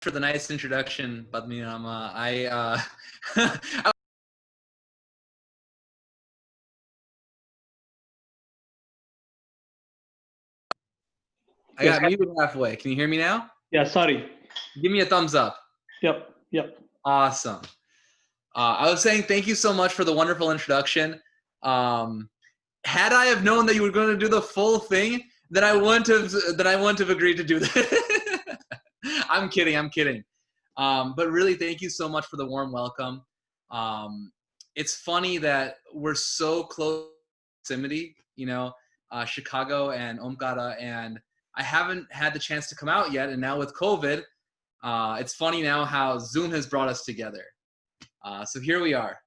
for the nice introduction, Padmanabha. I got muted halfway. Can you hear me now? Yeah, sorry. Give me a thumbs up. Yep. Awesome. I was saying thank you so much for the wonderful introduction. Had I have known that you were going to do the full thing, then I wouldn't have agreed to do that. I'm kidding. But really, thank you so much for the warm welcome. It's funny that we're so close proximity, Chicago and Omkara, and I haven't had the chance to come out yet. And now with COVID, it's funny now how Zoom has brought us together. So here we are.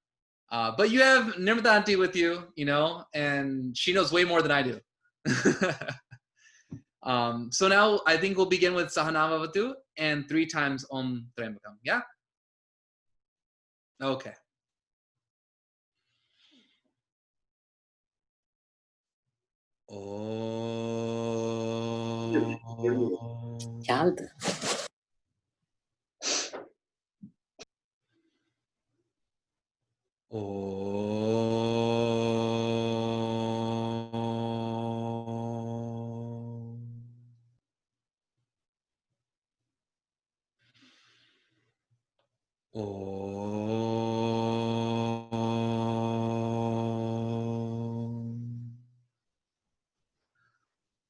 But you have Nirmadanti with you, and she knows way more than I do. So now I think we'll begin with Sahanavavatu and 3 times Om Trambakam. Yeah? Okay.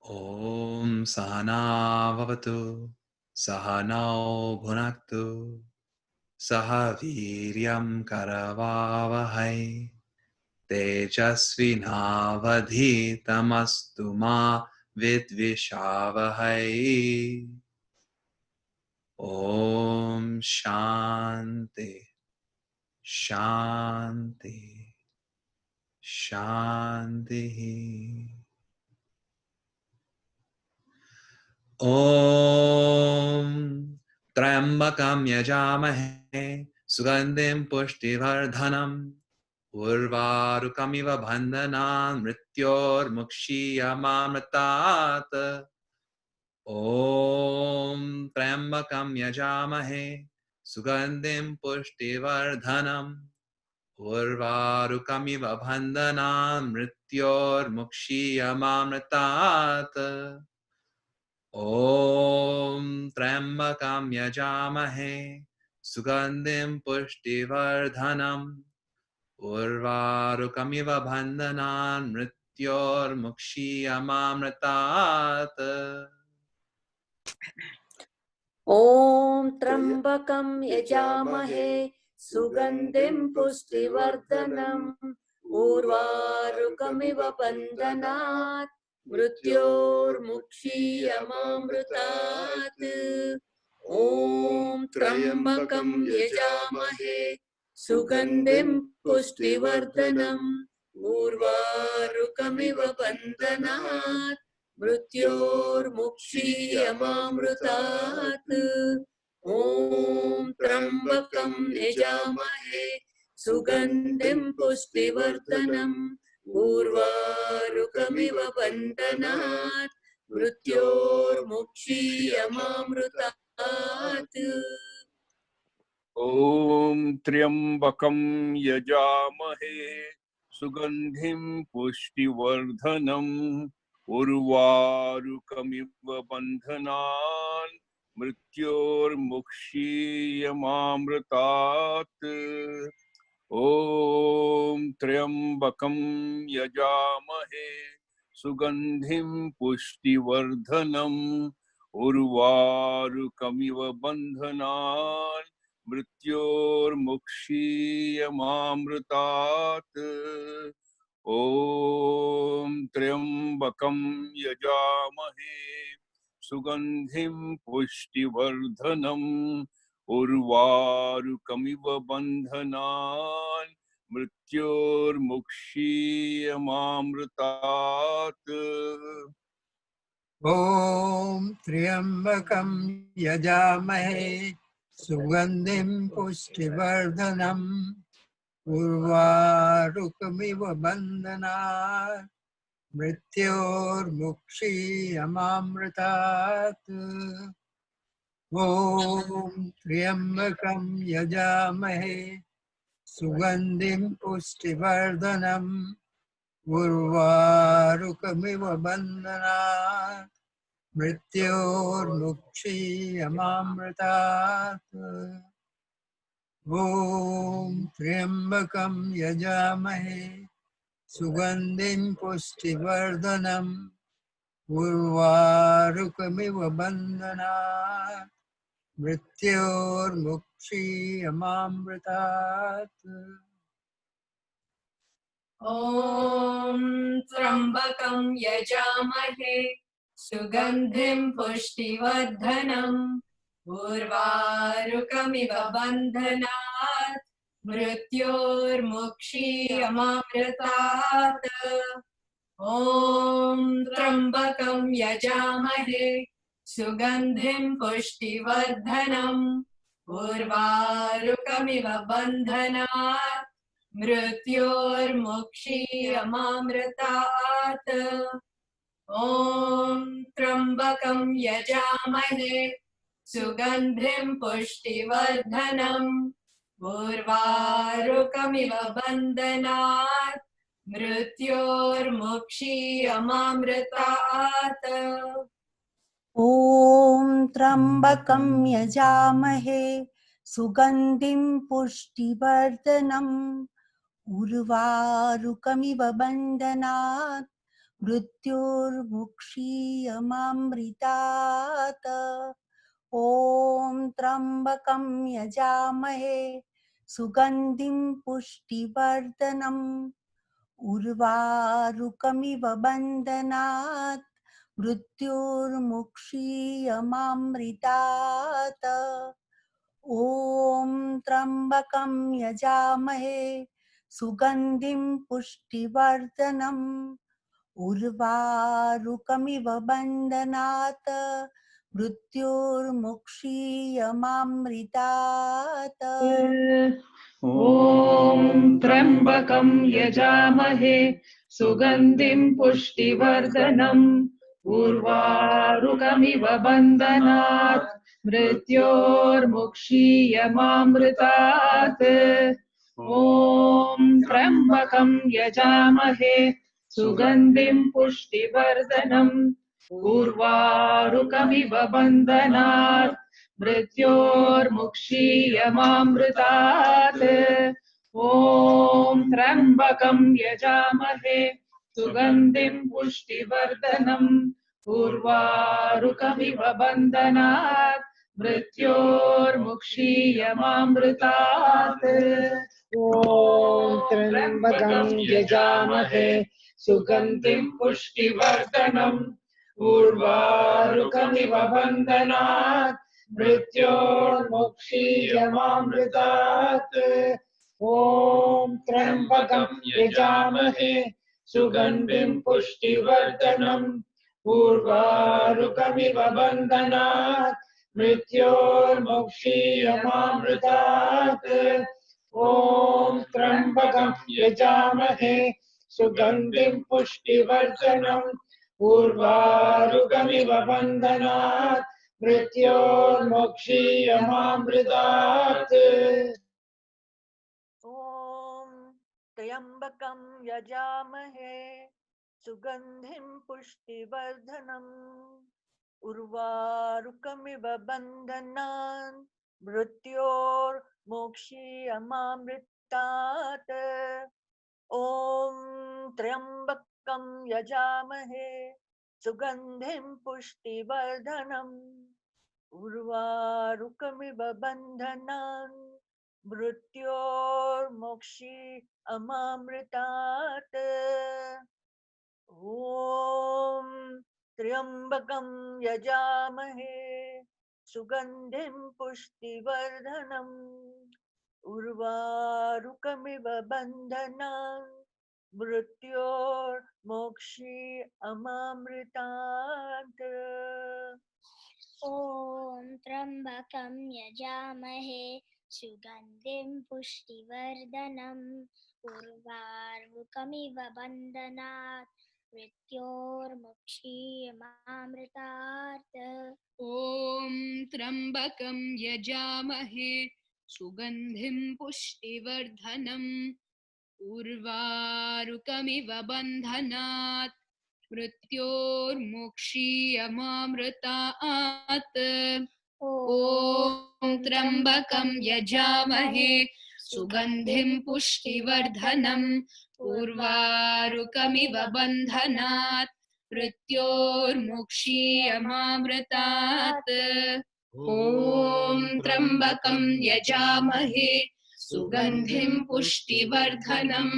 Om Sahana Vavatu Sahanao Bhunaktu Sahaviryam Karavavahai Tejasvinavadhitamastu ma Vidvishavahai. Om Shanti Shanti Shanti. Om Trambakam Yajamahe Sugandhim Pushtivardhanam Urvarukamiva Bandhanan Mrityor Mukshiyamamritat. Om Trambakam Yajamahe Sugandhim Pushtivardhanam Urvarukamiva Bandhanan Mrityor Mukshiyamamritat. Om Trambakam Yajamahe Sugandhim Pushtivardhanam Urvarukamiva Bandhanan Mrityor Mukshiyamamritat. Om Trambakam Yajamahe Sugandhim Pushtivardhanam Urvarukamiva Bandhanat Mrityor Mukshiyamamritat. Om Trambakam Yajamahe Sugandhim Pushtivardhanam Urvarukamiva Bandhanat Mrityor Mukshiyamamritat. Om Trambakam Yajamahe Sugandhim Pushtivardhanam Urvarukamiva Bandhanat Mrityor Mukshiyamamritat. Om Triambakam Yajamahe Sugandhim Pushtivardhanam Urvarukamiva Bandhanan Mrityor Mukshiyamamritat. Om Triambakam Yajamahe Sugandhim Pushtivardhanam Urvarukamiva Bandhanan Mrityor Mukshiyamamritat. Om Triambakam Yajamahe Sugandhim Pushtivardhanam Urvarukamiva Bandhanan Mrityor Mukshiyamamritat. Om Triambakam Yajamahe Sugandhim Pushtivardhanam Urvarukamiva Bandhanat Mrityor Mukshiyamamritat. ॐ त्र्यम्बकं यजामहे सुगन्धिं पुष्टिवर्धनम् उर्वारुकमिव बन्धनात् मृत्योर्मुक्षीयमामृतात् ॐ त्र्यम्बकं यजामहे सुगन्धिं पुष्टिवर्धनम् उर्वारुकमिव बन्धनात् मृत्योर्मुक्षीयमामृतात् ॐ त्र्यम्बकं यजामहे सुगन्धिं पुष्टिवर्धनम् उर्वारुकमिव बन्धनात् मृत्योर्मुक्षीयमामृतात् ॐ त्र्यम्बकं यजामहे सुगन्धिं पुष्टिवर्धनम् उर्वारुकमिव बन्धनात् मृत्योर्मुक्षीयमामृतात् ॐ त्र्यम्बकं यजामहे सुगन्धिं पुष्टिवर्धनम् उर्वारुकमिव बन्धनात् मृत्योर्मुक्षीयमामृतात् ॐ त्र्यम्बकं यजामहे सुगन्धिं पुष्टिवर्धनम् उर्वारुकमिव बन्धनात् मृत्योर्मुक्षीयमामृतात् ॐ त्र्यम्बकं यजामहे सुगन्धिं पुष्टिवर्धनम् उर्वारुकमिव बन्धनात् मृत्योर्मुक्षीयमामृतात् ॐ त्र्यम्बकं यजामहे सुगन्धिं पुष्टिवर्धनम् उर्वारुकमिव बन्धनात् मृत्योर्मुक्षीयमामृतात् ॐ त्र्यम्बकं यजामहे सुगन्धिं पुष्टिवर्धनम् उर्वारुकमिव बन्धनात् मृत्योर्मुक्षीयमामृतात् ॐ त्र्यम्बकं यजामहे सुगन्धिं पुष्टिवर्धनम् उर्वारुकमिव बन्धनात् मृत्योर्मुक्षीयमामृतात् ॐ त्र्यम्बकं यजामहे सुगन्धिं पुष्टिवर्धनम् उर्वारुकमिव बन्धनात् मृत्योर्मुक्षीयमामृतात् ॐ त्र्यम्बकं यजामहे सुगन्धिं पुष्टिवर्धनम् उर्वारुकमिव बन्धनात् मृत्योर्मुक्षीयमामृतात् ॐ त्र्यम्बकं यजामहे सुगन्धिं पुष्टिवर्धनम् उर्वारुकमिव बन्धनात् मृत्योर्मुक्षीयमामृतात् ॐ त्र्यम्बकं यजामहे सुगन्धिं पुष्टिवर्धनम् उर्वारुकमिव बन्धनात् मृत्योर्मुक्षीयमामृतात् ॐ त्र्यम्बकं यजामहे सुगन्धिं पुष्टिवर्धनम् उर्वारुकमिव बन्धनान् मृत्योर्मुक्षीयमामृतात् ॐ त्र्यम्बकं यजामहे सुगन्धिं पुष्टिवर्धनम् उर्वारुकमिव बन्धनान् मृत्योर्मुक्षीयमामृतात् ॐ त्र्यम्बकं यजामहे सुगन्धिं पुष्टिवर्धनम् उर्वारुकमिव बन्धनान् मृत्योर्मुक्षीयमामृतात् ॐ त्र्यम्बकं यजामहे सुगन्धिं पुष्टिवर्धनम् उर्वारुकमिव बन्धनात् मृत्योर्मुक्षीयमामृतात् ॐ त्र्यम्बकं यजामहे सुगन्धिं पुष्टिवर्धनम् उर्वारुकमिव बन्धनात् मृत्योर्मुक्षीयमामृतात् ॐ त्र्यम्बकं यजामहे सुगन्धिं पुष्टिवर्धनम् उर्वारुकमिव बन्धनात् मृत्योर्मुक्षीयमामृतात् ॐ त्र्यम्बकं यजामहे सुगन्धिं पुष्टिवर्धनम्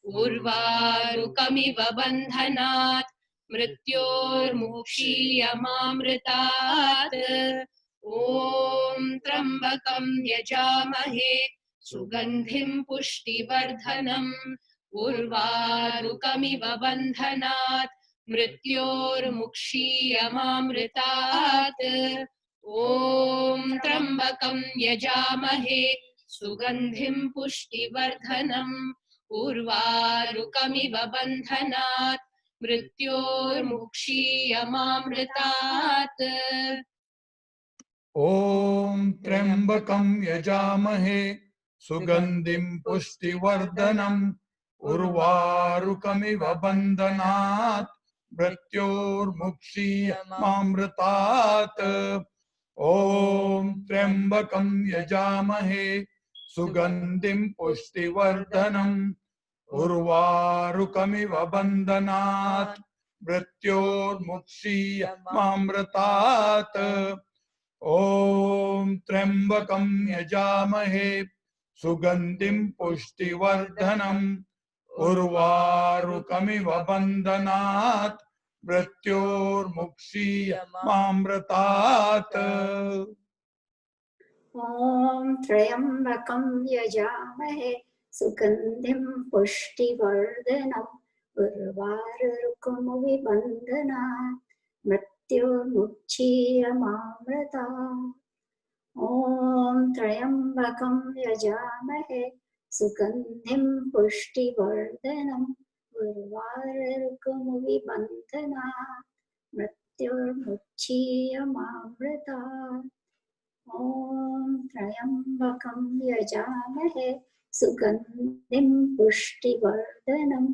उर्वारुकमिव बन्धनात् मृत्योर्मुक्षीयमामृतात् ॐ त्र्यम्बकं यजामहे सुगन्धिं पुष्टिवर्धनम् उर्वारुकमिव बन्धनात् मृत्योर्मुक्षीयमामृतात् ॐ त्र्यम्बकं यजामहे सुगन्धिं पुष्टिवर्धनम् उर्वारुकमिव बन्धनात् मृत्योर्मुक्षीयमामृतात् ॐ त्र्यम्बकं यजामहे सुगन्धिं पुष्टिवर्धनम् उर्वारुकमिव बन्धनात् मृत्योर्मुक्षीयमामृतात् ॐ त्र्यम्बकं यजामहे सुगन्धिं पुष्टिवर्धनम् उर्वारुकमिव बन्धनात् मृत्योर्मुक्षीयमामृतात् ॐ त्र्यम्बकं यजामहे सुगन्धिं पुष्टिवर्धनम् उर्वारुकमिव बन्धनात् मृत्योर्मुक्षीयमामृतात् ॐ त्र्यम्बकं यजामहे सुगन्धिं पुष्टिवर्धनम् उर्वारुकमिव मृत्योर्मुक्षीयमामृतात् ॐ त्र्यम्बकं यजामहे सुगन्धिं पुष्टिवर्धनम् उर्वारुकमिव मृत्योर्मुक्षीयमामृतात् ॐ त्र्यम्बकं यजामहे सुगन्धिं पुष्टिवर्धनम्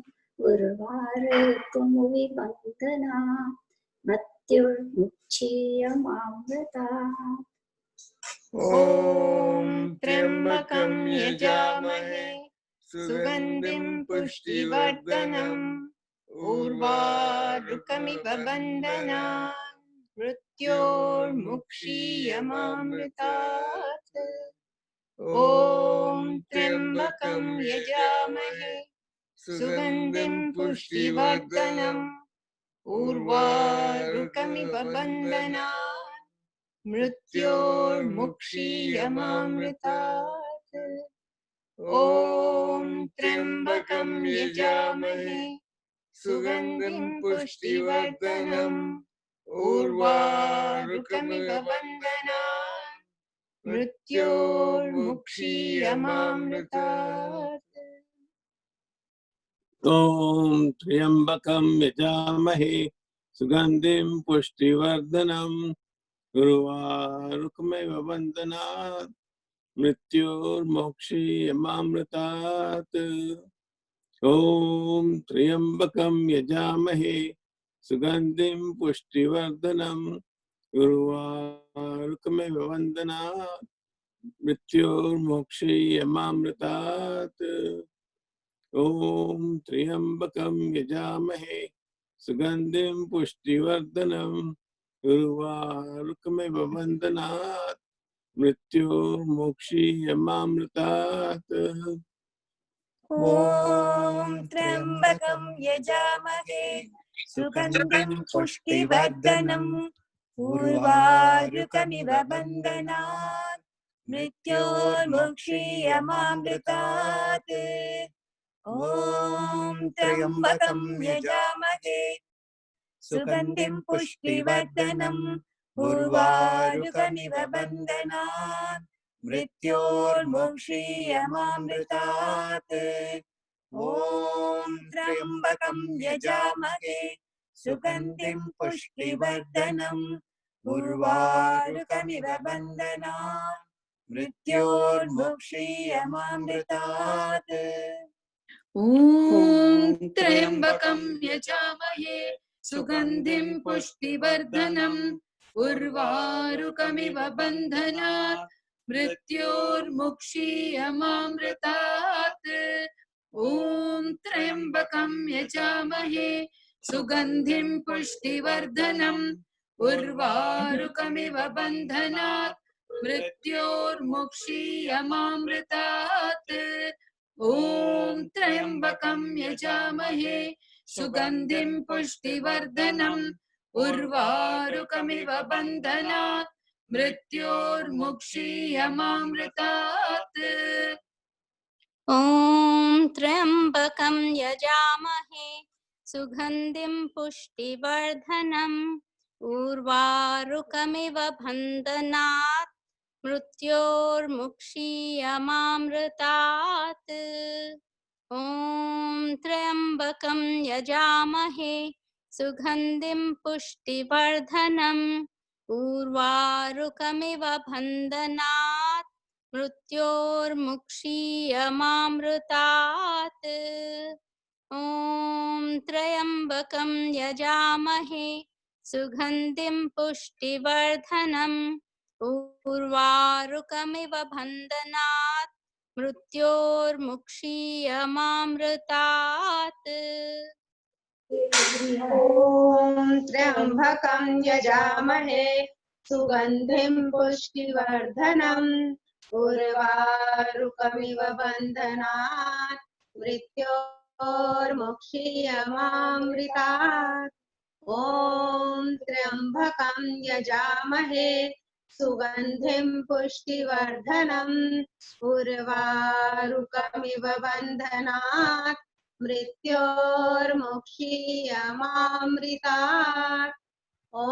उर्वारुकमिव मृत्योर्मुक्षीयमामृतात् ॐ त्र्यम्बकं यजामहे सुगन्धिं पुष्टिवर्धनम् उर्वारुकमिव बन्धनात् मृत्योर्मुक्षीयमामृतात् ॐ त्र्यम्बकं यजामहे सुगन्धिं पुष्टिवर्धनम् उर्वारुकमिव बन्धनात् मृत्योर्मुक्षीयमामृतात् ॐ त्र्यम्बकं यजामहे सुगन्धिं पुष्टिवर्धनम् उर्वारुकमिव बन्धनात् मृत्योर्मुक्षीयमामृतात् ॐ त्र्यम्बकं यजामहे सुगन्धिं पुष्टिवर्धनम् उर्वारुकमिव बन्धनात् मृत्योर्मुक्षीयमामृतात् ॐ त्र्यम्बकं यजामहे सुगन्धिं पुष्टिवर्धनम् उर्वारुकमिव बन्धनात् मृत्योर्मुक्षीयमामृतात् ॐ त्र्यम्बकं यजामहे सुगन्धिं पुष्टिवर्धनम् उर्वारुकमिव बन्धनात् मृत्योर्मुक्षीयमामृतात् ॐ त्र्यम्बकं यजामहे सुगन्धिं पुष्टिवर्धनम् उर्वारुकमिव बन्धनात् मृत्योर्मुक्षीयमामृतात् ॐ त्र्यम्बकं यजामहे सुगन्धिं पुष्टिवर्धनम् उर्वारुकमिव बन्धनात् मृत्योर्मुक्षीयमामृतात् ॐ त्र्यम्बकं यजामहे सुगन्धिं पुष्टिवर्धनम् उर्वारुकमिव बन्धनात् मृत्योर्मुक्षीयमामृतात् ॐ त्र्यम्बकं यजामहे सुगन्धिं पुष्टिवर्धनम् उर्वारुकमिव बन्धनात् मृत्योर्मुक्षीयमामृतात् ॐ त्र्यम्बकं यजामहे सुगन्धिं पुष्टिवर्धनम् उर्वारुकमिव बन्धनात् मृत्योर्मुक्षीयमामृतात् ॐ त्र्यम्बकं यजामहे सुगन्धिं पुष्टिवर्धनम् उर्वारुकमिव बन्धनात् मृत्योर्मुक्षीयमामृतात् ॐ त्र्यम्बकं यजामहे सुगन्धिं पुष्टिवर्धनम् उर्वारुकमिव बन्धनात् मृत्योर्मुक्षीयमामृतात् ॐ त्र्यम्बकं यजामहे सुगन्धिं पुष्टिवर्धनम् उर्वारुकमिव बन्धनात् मृत्योर्मुक्षीयमामृतात् ॐ त्र्यम्बकं यजामहे सुगन्धिं पुष्टिवर्धनम् उर्वारुकमिव बन्धनात् मृत्योर्मुक्षीयमामृतात् ॐ त्र्यम्बकं यजामहे सुगन्धिं पुष्टिवर्धनम् उर्वारुकमिव बन्धनात् मृत्योर्मुक्षीयमामृतात् ॐ त्र्यम्बकं यजामहे सुगन्धिं पुष्टिवर्धनम् उर्वारुकमिव बन्धनात् मृत्योर्मुक्षीयमामृतात् ॐ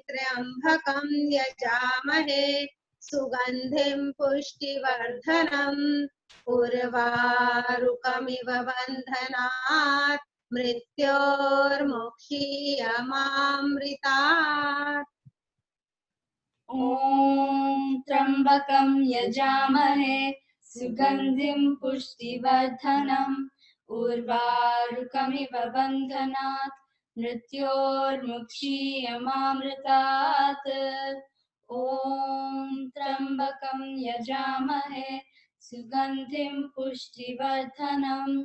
त्र्यम्बकं यजामहे सुगन्धिं पुष्टिवर्धनम् उर्वारुकमिव बन्धनात् मृत्योर्मुक्षीयमामृतात् ॐ त्र्यम्बकं यजामहे सुगन्धिं पुष्टिवर्धनम् उर्वारुकमिव बन्धनात् मृत्योर्मुक्षीयमामृतात् ॐ त्र्यम्बकं यजामहे सुगन्धिं पुष्टिवर्धनम्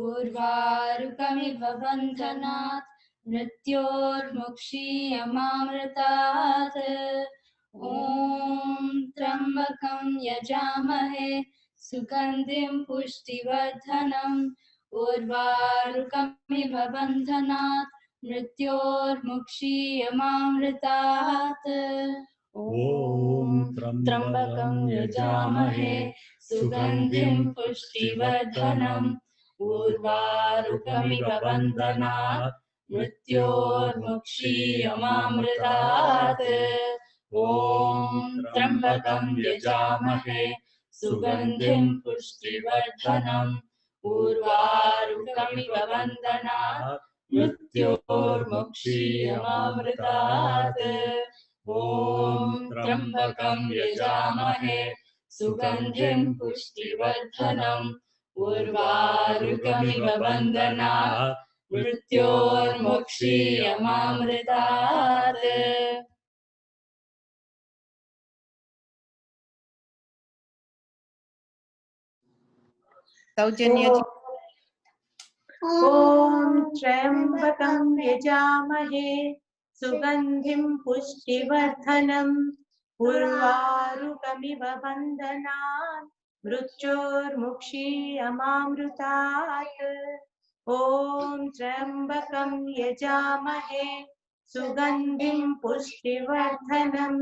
उर्वारुकमिव बन्धनात् मृत्योर्मुक्षीयमामृतात् ॐ त्र्यम्बकं यजामहे सुगन्धिं पुष्टिवर्धनम् उर्वारुकमिव बन्धनात् मृत्योर्मुक्षीयमामृतात् ॐ त्र्यम्बकं यजामहे सुगन्धिं पुष्टिवर्धनम् उर्वारुकमिव बन्धनात् मृत्योर्मुक्षीयमामृतात् ॐ त्र्यम्बकं यजामहे सुगन्धिं पुष्टिवर्धनम् उर्वारुकमिव बन्धनात् मृत्योर्मुक्षीयमामृतात् ॐ त्र्यम्बकं यजामहे सुगन्धिं पुष्टिवर्धनम् उर्वारुकमिव बन्धनात् मृत्योर्मुक्षीयमामृतात् सौजन्य ॐ त्र्यम्बकं यजामहे सुगन्धिं पुष्टिवर्धनम् उर्वारुकमिव बन्धनात् मृत्योर्मुक्षीयमामृतात् ॐ त्र्यम्बकं यजामहे सुगन्धिं पुष्टिवर्धनम्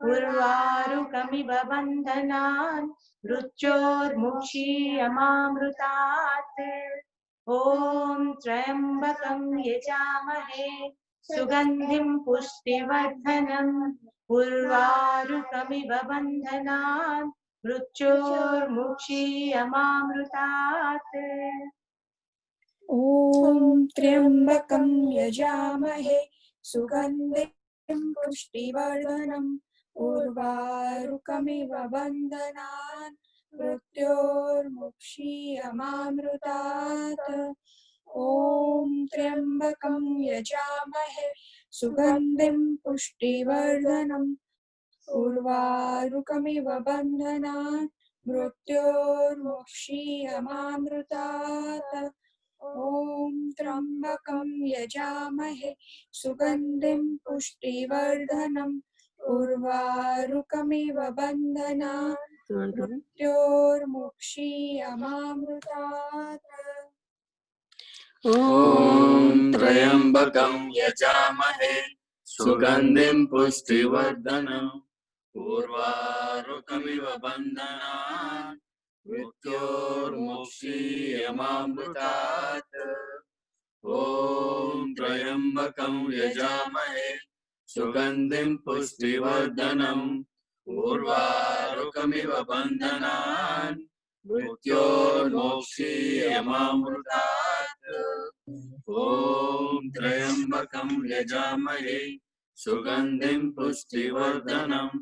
उर्वारुकमिव बन्धनात् मृत्योर्मुक्षीयमामृतात् ॐ त्र्यम्बकं यजामहे सुगन्धिं पुष्टिवर्धनम् उर्वारुकमिव बन्धनात् मृत्योर्मुक्षीयमामृतात्। ॐ त्र्यम्बकं यजामहे सुगन्धिं पुष्टिवर्धनम् उर्वारुकमिव बन्धनान् मृत्योर्मुक्षीयमामृतात्। ॐ त्र्यम्बकं यजामहे सुगन्धिं पुष्टिवर्धनम् उर्वारुकमिव बन्धनान् मृत्योर्मुक्षीयमामृतात्। ॐ त्र्यम्बकं यजामहे सुगन्धिं पुष्टिवर्धनम् उर्वारुकमिव बन्धनान् मृत्योर्मुक्षीयमामृतात्। ॐ त्र्यम्बकं यजामहे सुगन्धिं पुष्टिवर्धनम् उर्वारुकमिव बन्धनान् मृत्योर्मुक्षीयमामृतात्। ॐ त्र्यम्बकं यजामहे सुगन्धिं पुष्टिवर्धनम् उर्वारुकमिव बन्धनान् मृत्योर्मुक्षीयमामृतात्। ॐ त्र्यम्बकं यजामहे सुगन्धिं पुष्टिवर्धनम्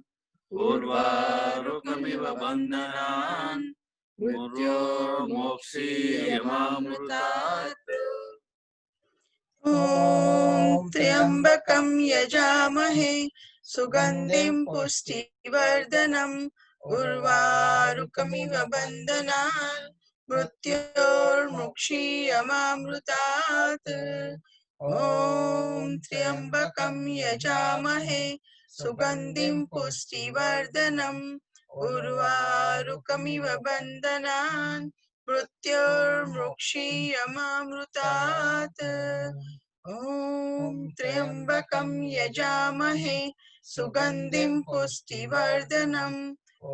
उर्वारुकमिव बन्धनान् मृत्योर्मुक्षीयमामृतात्। ॐ त्र्यम्बकं यजामहे सुगन्धिं पुष्टिवर्धनम् उर्वारुकमिव बन्धनान् मृत्योर्मुक्षीयमामृतात्। ॐ त्र्यम्बकं यजामहे सुगन्धिं पुष्टिवर्धनम् उर्वारुकमिव बन्धनान् मृत्योर्मुक्षीयमामृतात्। ॐ त्र्यम्बकं यजामहे सुगन्धिं पुष्टिवर्धनम्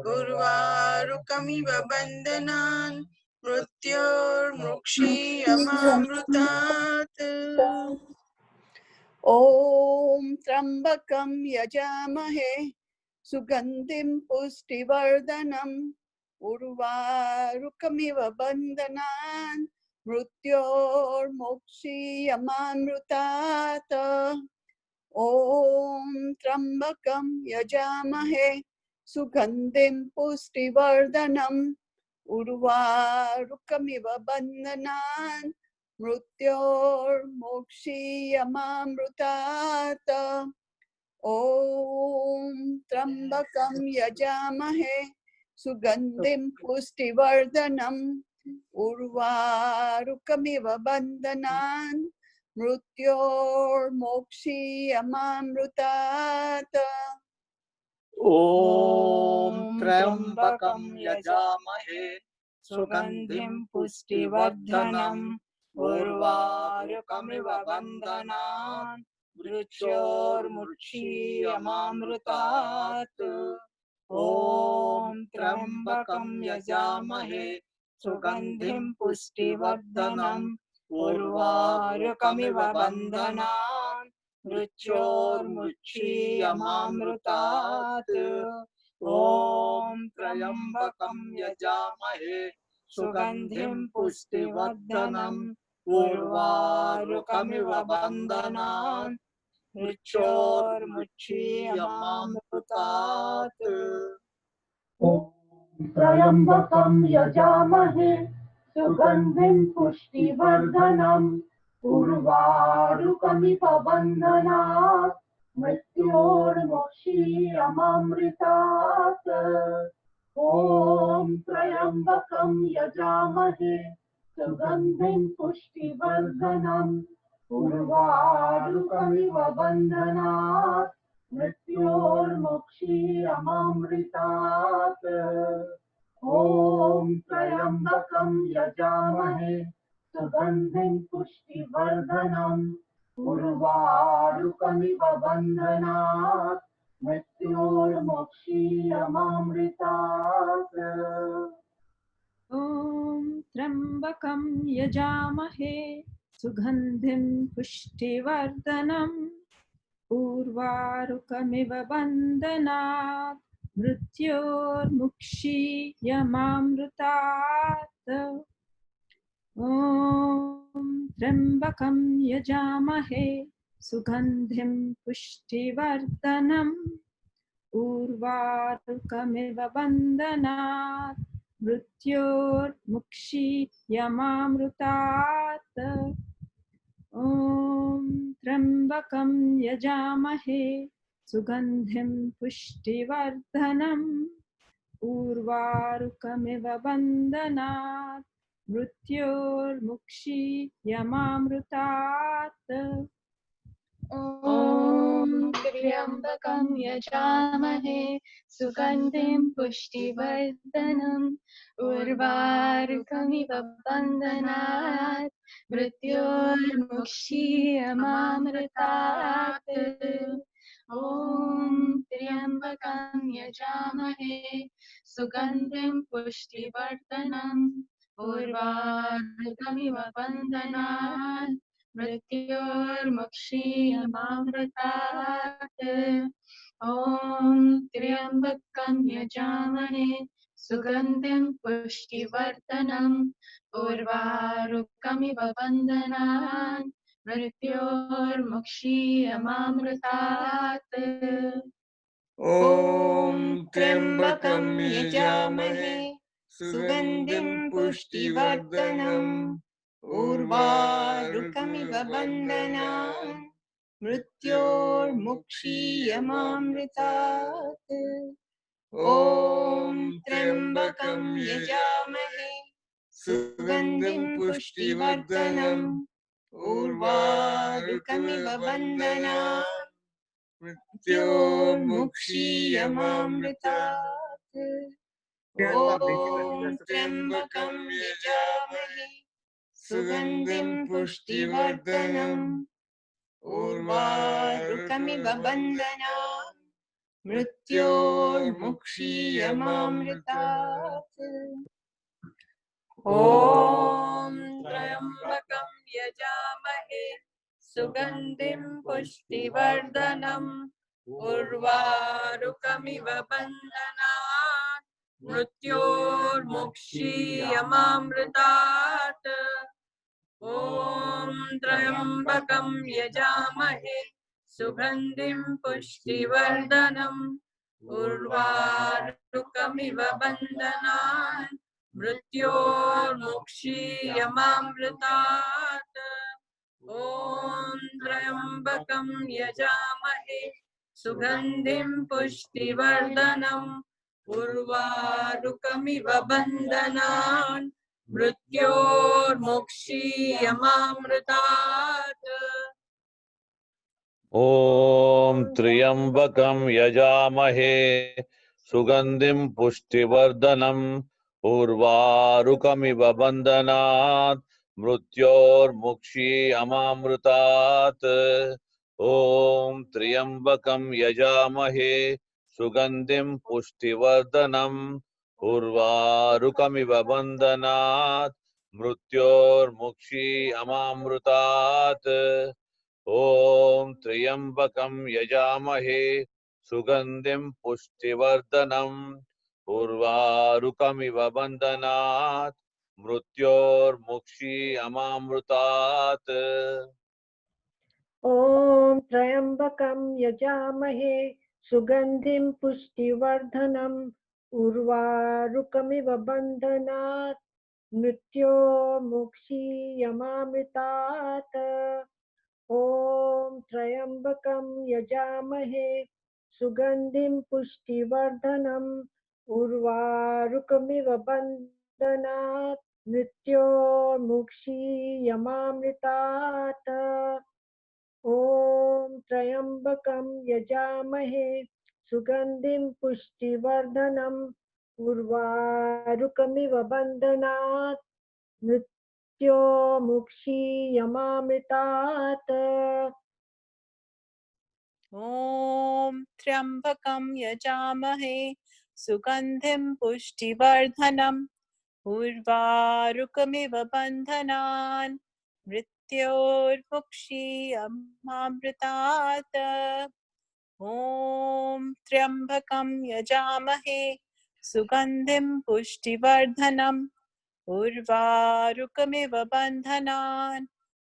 उर्वारुकमिव बन्धनान् मृत्योर्मुक्षीयमामृतात्। ॐ त्र्यम्बकं यजामहे सुगन्धिं पुष्टिवर्धनम् उर्वारुकमिव बन्धनान् मृत्योर्मुक्षीयमामृतात्। ॐ त्र्यम्बकं यजामहे सुगन्धिं पुष्टिवर्धनम् उर्वारुकमिव बन्धनान् मृत्योर्मुक्षीयमामृतात्। ॐ त्र्यम्बकं यजामहे सुगन्धिं पुष्टिवर्धनम् उर्वारुकमिव बन्धनान् मृत्योर्मुक्षीयमामृतात्। ॐ त्र्यम्बकं यजामहे सुगन्धिं पुष्टिवर्धनम् उर्वारुकमिव बन्धनान् मृत्योर्मुक्षीयमामृतात्। ॐ त्र्यम्बकं यजामहे सुगन्धिं पुष्टिवर्धनम् उर्वारुकमिव बन्धनान् मृत्योर्मुक्षीयमामृतात्। ॐ त्र्यम्बकं यजामहे सुगन्धिं पुष्टिवर्धनम् उर्वारुकमिव बन्धनान् मृत्योर्मुक्षीयमामृतात्। ॐ त्र्यम्बकं यजामहे सुगन्धिं पुष्टिवर्धनम् उर्वारुकमिव बन्धनात् मृत्योर्मुक्षीयमामृतात्। ॐ त्र्यम्बकं यजामहे सुगन्धिं पुष्टिवर्धनम् उर्वारुकमिव बन्धनात् मृत्योर्मुक्षीयमामृतात्। ॐ त्र्यम्बकं यजामहे सुगन्धिं पुष्टिवर्धनम् उर्वारुकमिव बन्धनात् मृत्योर्मुक्षीयमामृतात्। ॐ त्र्यम्बकं यजामहे सुगन्धिं पुष्टिवर्धनम् उर्वारुकमिव बन्धनात् मृत्योर्मुक्षीयमामृतात् ॐ त्र्यम्बकं यजामहे सुगन्धिं पुष्टिवर्धनम् उर्वारुकमिव बन्धनात् मृत्योर्मुक्षीयमामृतात् ॐ त्र्यम्बकं यजामहे सुगन्धिं पुष्टिवर्धनम् उर्वारुकमिव बन्धनात् मृत्योर्मुक्षीयमामृतात् ॐ त्र्यम्बकं यजामहे सुगन्धिं पुष्टिवर्धनम् उर्वारुकमिव बन्धनात् मृत्योर्मुक्षीयमामृतात् ॐ त्र्यम्बकं यजामहे सुगन्धिं पुष्टिवर्धनम् उर्वारुकमिव बन्धनात् मृत्योर्मुक्षीयमामृतात् ॐ त्र्यम्बकं यजामहे सुगन्धिं पुष्टिवर्धनम् उर्वारुकमिव बन्धनान् मृत्योर्मुक्षीयमामृतात् ॐ त्र्यम्बकं यजामहे सुगन्धिं पुष्टिवर्धनम् उर्वारुकमिव बन्धनान् मृत्योर्मुक्षीयमामृतात् ॐ त्र्यम्बकं यजामहे सुगन्धिं पुष्टिवर्धनम् उर्वारुकमिव बन्धनान् मृत्योर्मुक्षीयमामृतात् ॐ त्र्यम्बकं यजामहे सुगन्धिं पुष्टिवर्धनम् उर्वारुकमिव बन्धनान् मृत्योर्मुक्षीयमामृतात् ॐ त्र्यम्बकं यजामहे सुगन्धिं पुष्टिवर्धनम् उर्वारुकमिव बन्धनात् मृत्योर्मुक्षीयमामृतात् ॐ त्र्यम्बकं यजामहे सुगन्धिं पुष्टिवर्धनम् उर्वारुकमिव बन्धनान् मृत्योर्मुक्षीयमामृतात् ॐ त्र्यम्बकं यजामहे सुगन्धिं पुष्टिवर्धनम् उर्वारुकमिव बन्धनान् मृत्योर्मुक्षीयमामृतात् ॐ त्र्यम्बकं यजामहे सुगन्धिं पुष्टिवर्धनम् उर्वारुकमिव बन्धनात् मृत्योर्मुक्षीयमामृतात् ॐ त्र्यम्बकं यजामहे सुगन्धिं पुष्टिवर्धनम् उर्वारुकमिव बन्धनात् मृत्योर्मुक्षीयमामृतात् ॐ त्र्यम्बकं यजामहे सुगन्धिं पुष्टिवर्धनम् उर्वारुकमिव बन्धनात् मृत्योर्मुक्षीयमामृतात् ॐ त्र्यम्बकं यजामहे सुगन्धिं पुष्टिवर्धनम् उर्वारुकमिव बन्धनात् मृत्योर्मुक्षीयमामृतात् ॐ त्र्यम्बकं यजामहे सुगन्धिं पुष्टिवर्धनम् उर्वारुकमिव बन्धनात् मृत्योर्मुक्षीयमामृतात् ॐ त्र्यम्बकं यजामहे सुगन्धिं पुष्टिवर्धनम् उर्वारुकमिव बन्धनात् मृत्योर्मुक्षीयमामृतात् ॐ त्र्यम्बकं यजामहे सुगन्धिं पुष्टिवर्धनम् उर्वारुकमिव बन्धनान् मृत्योर्मुक्षीयमामृतात् ॐ त्र्यम्बकं यजामहे सुगन्धिं पुष्टिवर्धनम् उर्वारुकमिव बन्धनान्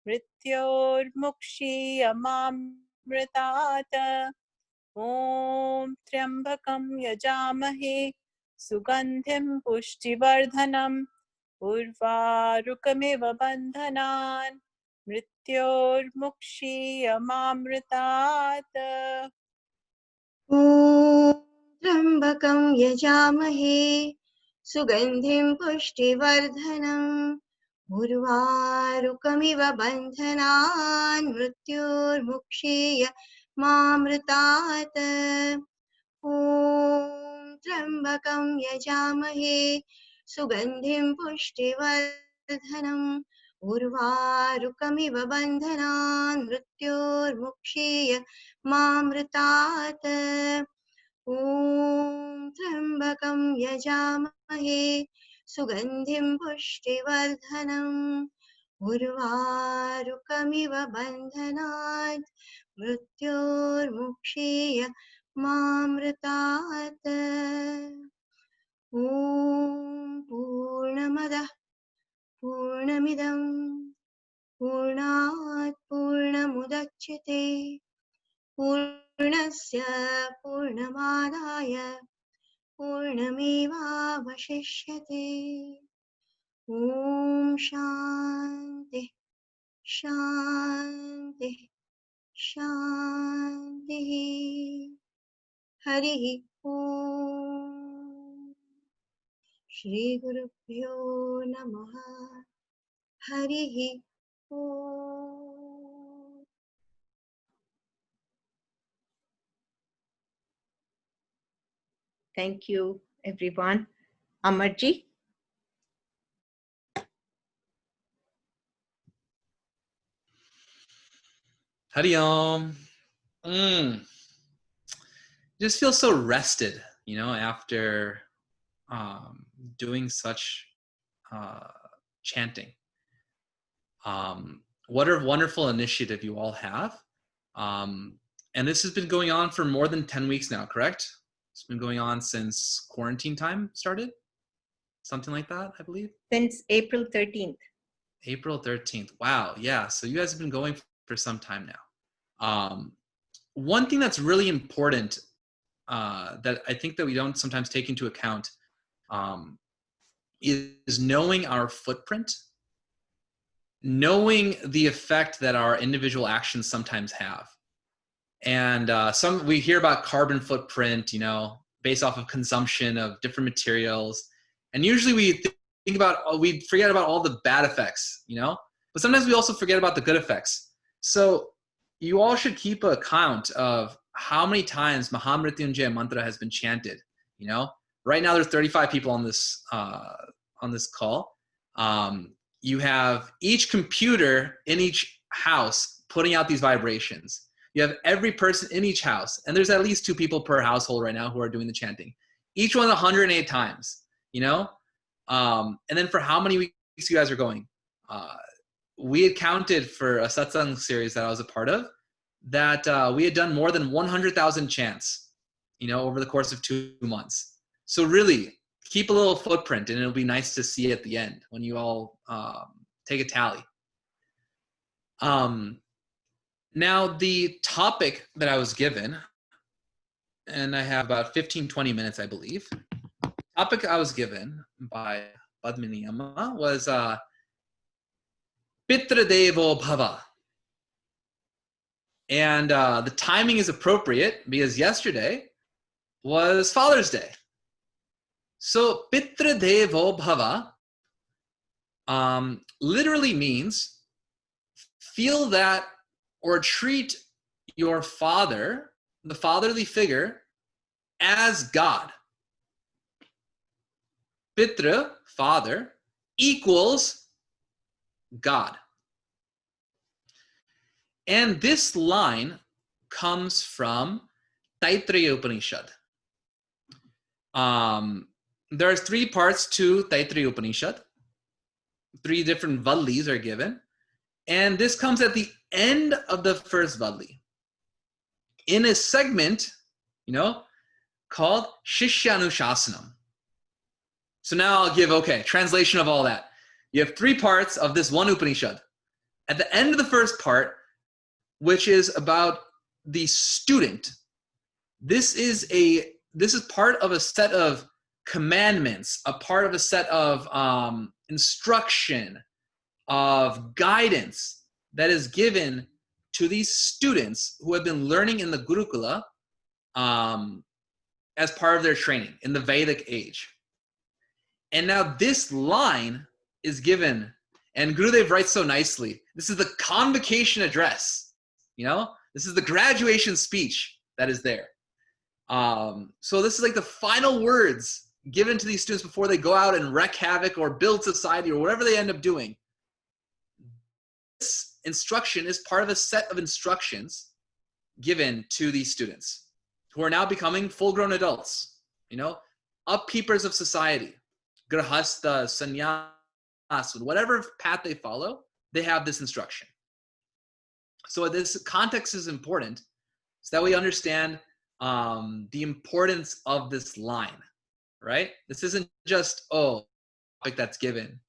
मृत्योर्मुक्षीयमामृतात् ॐ त्र्यम्बकं यजामहे सुगन्धिं पुष्टिवर्धनम् उर्वारुकमिव बन्धनान् मृत्योर्मुक्षीयमामृतात् ॐ त्र्यम्बकं यजामहे सुगन्धिं पुष्टिवर्धनम् उर्वारुकमिव बन्धनान् मृत्योर्मुक्षीय मामृतात् ॐ त्र्यम्बकं यजामहे सुगन्धिं पुष्टिवर्धनम् उर्वारुकमिव बन्धनान् मृत्योर्मुक्षीय मामृतात् ॐ त्र्यम्बकं यजामहे सुगन्धिं पुष्टिवर्धनम् उर्वारुकमिव बन्धनात् मृत्योर्मुक्षीय मामृतात् ॐ पूर्णमदः पूर्णमिदं पूर्णात् पूर्णमुदच्यते पूर्णस्य पूर्णमादाय पूर्णमेवावशिष्यते ॐ शान्ति शान्ति शान्तिः हरिः ॐ श्रीगुरुभ्यो नमः हरिः ॐ Thank you, everyone. Amarji. Hari Om. Just feel so rested, you know, after doing such chanting. What a wonderful initiative you all have. And this has been going on for more than 10 weeks now, correct? It's been going on since quarantine time started? Something like that, I believe? Since April 13th. April 13th. Wow, yeah. So you guys have been going for some time now. One thing that's really important that I think that we don't sometimes take into account is knowing our footprint, knowing the effect that our individual actions sometimes have. And we hear about carbon footprint, you know, based off of consumption of different materials. And usually we we forget about all the bad effects, you know, but sometimes we also forget about the good effects. So you all should keep a count of how many times Mrityunjaya mantra has been chanted, you know. Right now there's 35 people on this call. You have each computer in each house putting out these vibrations. You have every person in each house, and there's at least 2 people per household right now who are doing the chanting. Each one 108 times, you know? And then for how many weeks you guys are going? We had counted for a satsang series that I was a part of that we had done more than 100,000 chants, you know, over the course of 2 months. So really, keep a little footprint, and it'll be nice to see at the end when you all take a tally. Now, the topic that I was given, and I have about 15-20 minutes, I believe. The topic I was given by Padmini Amma was Pitra Devo Bhava. And the timing is appropriate because yesterday was Father's Day. So Pitra Devo Bhava literally means feel that or treat your father, the fatherly figure, as God. Pitra, father, equals God. And this line comes from Taittiriya Upanishad. There's 3 parts to Taittiriya Upanishad. 3 different vallis are given. And this comes at the end of the first valli. in a segment, called Shishyanushasana. So now I'll give, translation of all that. You have 3 parts of this one Upanishad. At the end of the first part, which is about the student, this is part of a set of commandments, a part of a set of instruction, of guidance that is given to these students who have been learning in the Gurukula as part of their training in the Vedic age. And now this line is given, and Gurudev writes so nicely, this is the convocation address, this is the graduation speech that is there. So this is like the final words given to these students before they go out and wreak havoc or build society or whatever they end up doing. This instruction is part of a set of instructions given to these students who are now becoming full-grown adults, upkeepers of society, grahastha, sannyas, whatever path they follow, they have this instruction. So this context is important so that we understand the importance of this line, right? This isn't just, topic that's given,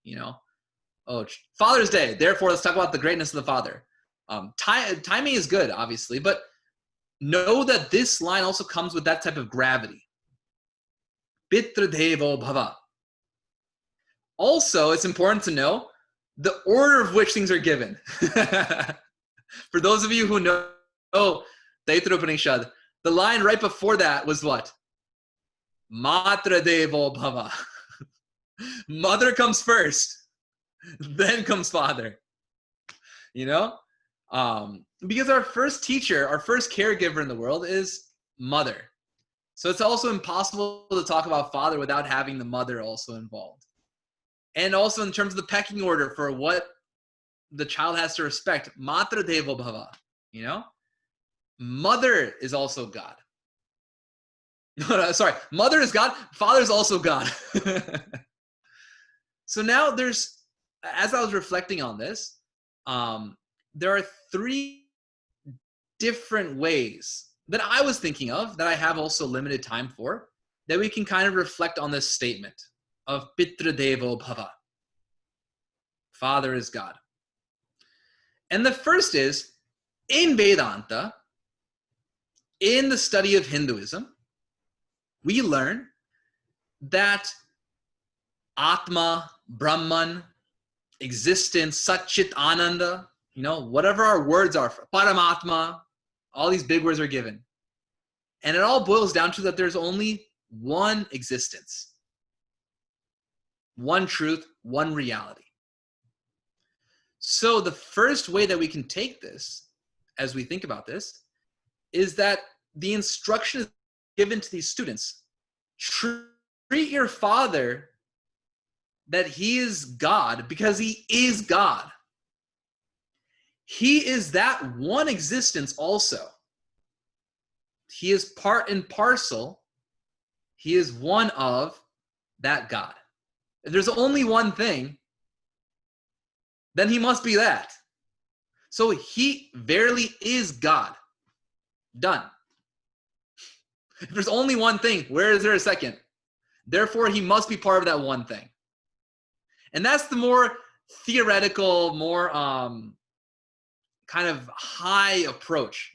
Father's Day, therefore let's talk about the greatness of the father. Timing is good, obviously, but know that this line also comes with that type of gravity. Pitra Devo Bhava. Also, it's important to know the order of which things are given. For those of you who know Taittiriya Upanishad, the line right before that was what? Matra Devo Bhava. Mother comes first, then comes father. Because our first teacher, our first caregiver in the world is mother. So it's also impossible to talk about father without having the mother also involved. And also in terms of the pecking order for what the child has to respect, Matra Devo Bhava, Mother is also God. No, sorry, mother is God, father is also God. So now as I was reflecting on this, there are 3 different ways that I was thinking of, that I have also limited time for, that we can kind of reflect on this statement of Pitra Devo Bhava. Father is God. And the first is, in Vedanta, in the study of Hinduism, we learn that Atma, Brahman, existence, Satchit Ananda, whatever our words are, Paramatma, all these big words are given. And it all boils down to that there's only one existence, one truth, one reality. So the first way that we can take this, as we think about this, is that the instruction is given to these students. Treat your father that he is God because he is God. He is that one existence also. He is part and parcel. He is one of that God. If there's only one thing, then he must be that. So he verily is God. Done. If there's only one thing, where is there a second? Therefore, he must be part of that one thing. And that's the more theoretical, more kind of high approach,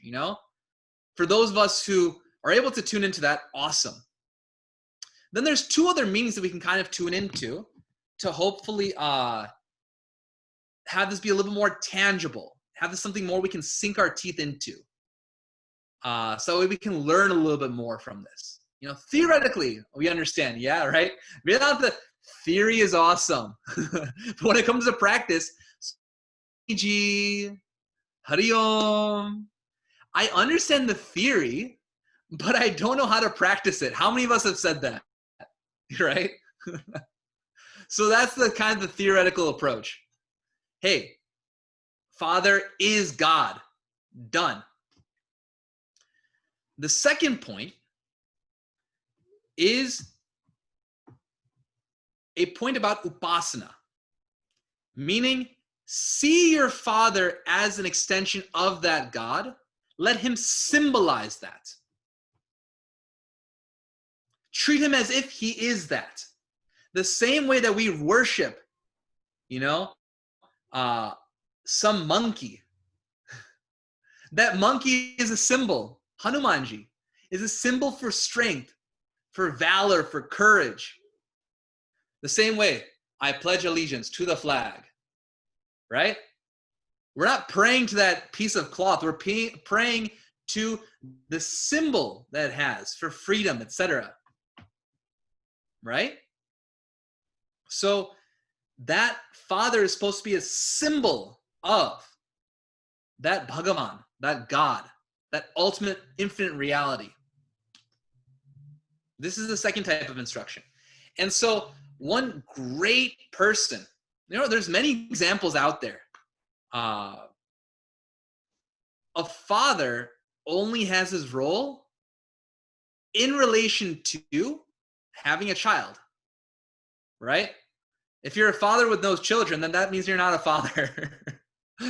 For those of us who are able to tune into that, awesome. Then there's 2 other meanings that we can kind of tune into to hopefully have this be a little bit more tangible, have this something more we can sink our teeth into. So we can learn a little bit more from this. Theoretically, we understand, yeah, right? Vedanta theory is awesome. But when it comes to practice, Hari Om, I understand the theory, but I don't know how to practice it. How many of us have said that? Right? So that's the kind of the theoretical approach. Hey, Father is God. Done. The second point is a point about upasana, meaning see your father as an extension of that God, let him symbolize that. Treat him as if he is that. The same way that we worship, some monkey. That monkey is a symbol. Hanumanji is a symbol for strength, for valor, for courage. The same way, I pledge allegiance to the flag, right? We're not praying to that piece of cloth. We're praying to the symbol that it has for freedom, etc. Right? So that father is supposed to be a symbol of that Bhagavan, that God, that ultimate infinite reality. This is the second type of instruction. And so one great person, there's many examples out there. A father only has his role in relation to having a child, right? If you're a father with no children, then that means you're not a father.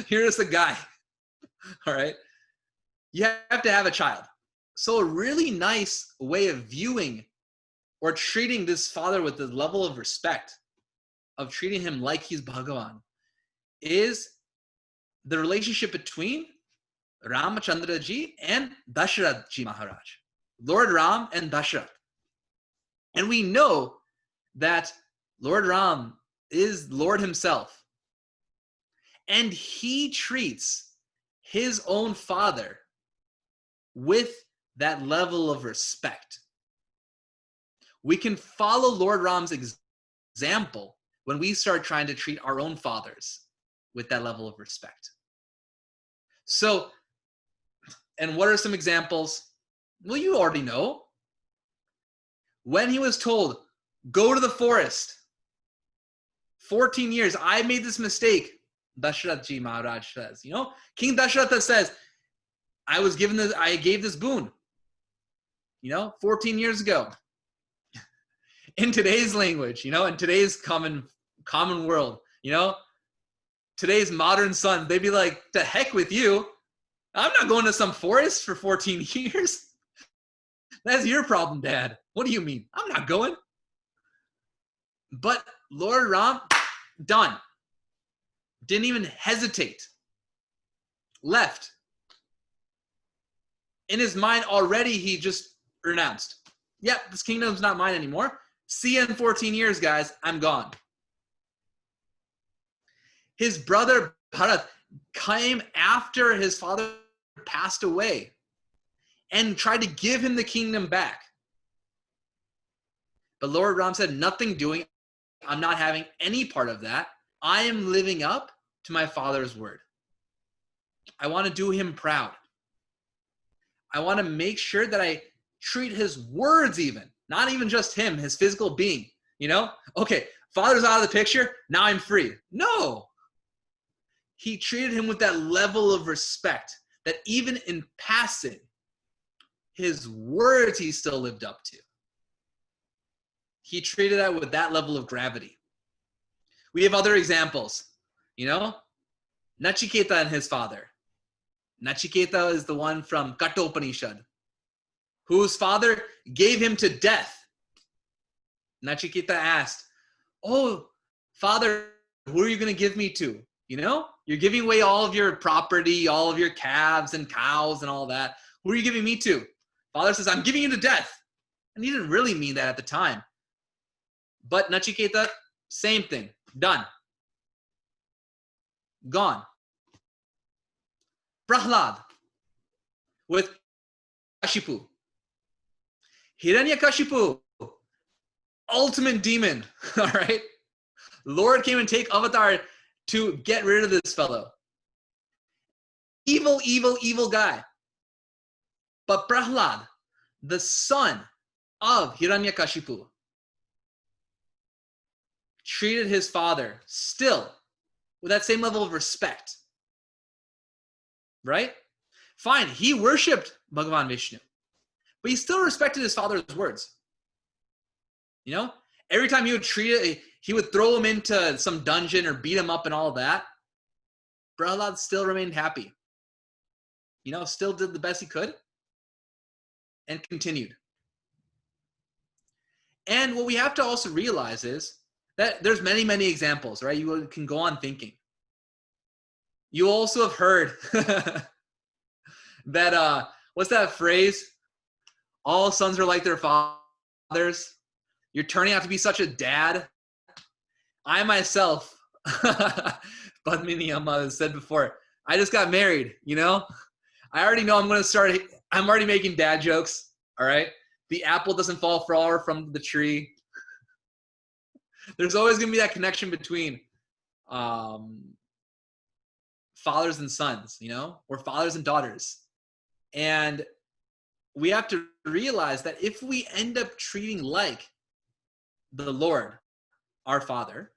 You're just a guy, all right? You have to have a child. So a really nice way of viewing or treating this father with the level of respect, of treating him like he's Bhagavan, is the relationship between Ramachandra ji and Dasharath ji Maharaj, Lord Ram and Dasharath. And we know that Lord Ram is Lord himself. And he treats his own father with that level of respect. We can follow Lord Ram's example when we start trying to treat our own fathers with that level of respect. So, and what are some examples? Well, you already know. When he was told, go to the forest, 14 years, I made this mistake, Dasharath ji Maharaj says, King Dasharatha says, I gave this boon, 14 years ago. In today's language, in today's common world, today's modern son, they'd be like, to heck with you. I'm not going to some forest for 14 years. That's your problem, Dad. What do you mean? I'm not going. But Lord Ram, done. Didn't even hesitate. Left. In his mind already, he just renounced. Yep, this kingdom's not mine anymore. See you in 14 years, guys. I'm gone. His brother Bharat came after his father passed away and tried to give him the kingdom back. But Lord Ram said, nothing doing. I'm not having any part of that. I am living up to my father's word. I want to do him proud. I want to make sure that I treat his words even, not even just him, his physical being, Okay, father's out of the picture, now I'm free. No. He treated him with that level of respect that even in passing, his words he still lived up to. He treated that with that level of gravity. We have other examples, Nachiketa and his father. Nachiketa is the one from Kathopanishad, whose father gave him to death. Nachiketa asked, oh, father, who are you going to give me to? You're giving away all of your property, all of your calves and cows and all that. Who are you giving me to? Father says, I'm giving you to death. And he didn't really mean that at the time. But Nachiketa, same thing. Done. Gone. Prahlad with Kashipu. Hiranyakashipu, ultimate demon. All right. Lord came and take avatar to get rid of this fellow. Evil, evil, evil guy. But Prahlad, the son of Hiranyakashipu, treated his father still with that same level of respect. Right? Fine, he worshipped Bhagavan Vishnu, but he still respected his father's words. Every time he would throw him into some dungeon or beat him up and all that, Prahlad still remained happy. still did the best he could and continued. And what we have to also realize is that there's many, many examples, right? You can go on thinking. You also have heard that, what's that phrase? All sons are like their fathers. You're turning out to be such a dad. I myself, Padmini Amma has said before, I just got married, I already know I'm already making dad jokes, all right? The apple doesn't fall far from the tree. There's always going to be that connection between fathers and sons, or fathers and daughters. And we have to realize that if we end up treating like the Lord, our Father,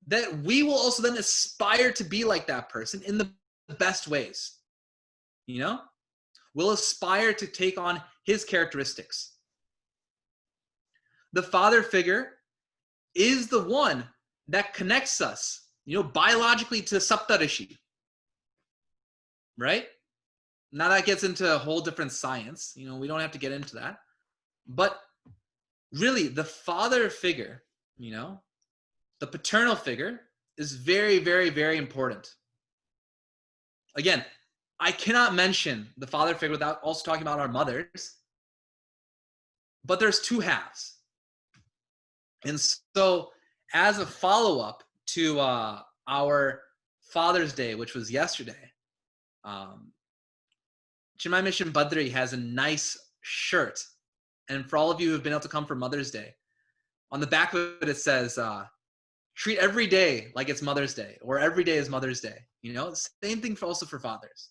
that we will also then aspire to be like that person in the best ways. We'll aspire to take on his characteristics. The father figure is the one that connects us, biologically to Saptarishi, right? Now that gets into a whole different science. We don't have to get into that. But really, the father figure, the paternal figure is very, very, very important. Again, I cannot mention the father figure without also talking about our mothers. But there's two halves. And so as a follow-up to our Father's Day, which was yesterday, Chinmay Mission Badri has a nice shirt. And for all of you who have been able to come for Mother's Day, on the back of it, it says, treat every day like it's Mother's Day, or every day is Mother's Day. Same thing also for fathers.